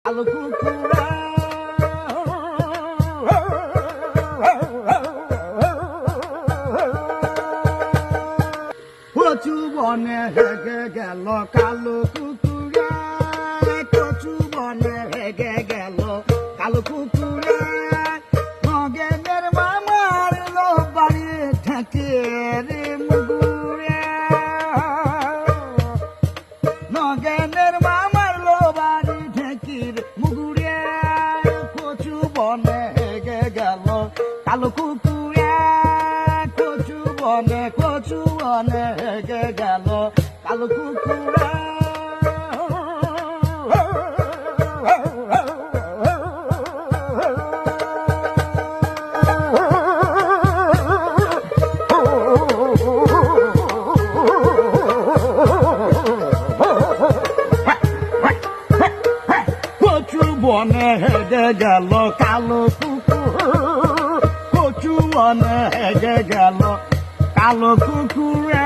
কালো কুকুরা কচু বনে হেগে গেল কালো কুকুরা, কচু বনে হেগে গেল কালো কুকুরা। নগেনের মামার লো বাড়ি ঠেকে রে মুগুরে, নগেনের মামার লো বাড়ি ঠেকির মুগুরে। কচু বনে হেগে গেল কালো কুকুরা, কচু বনে হেগে গেল কালো কুকুরা। কচু বনে হেগে গেল কালো কুকুর, কচু বনে হেগে গেল কালো কুকুরা।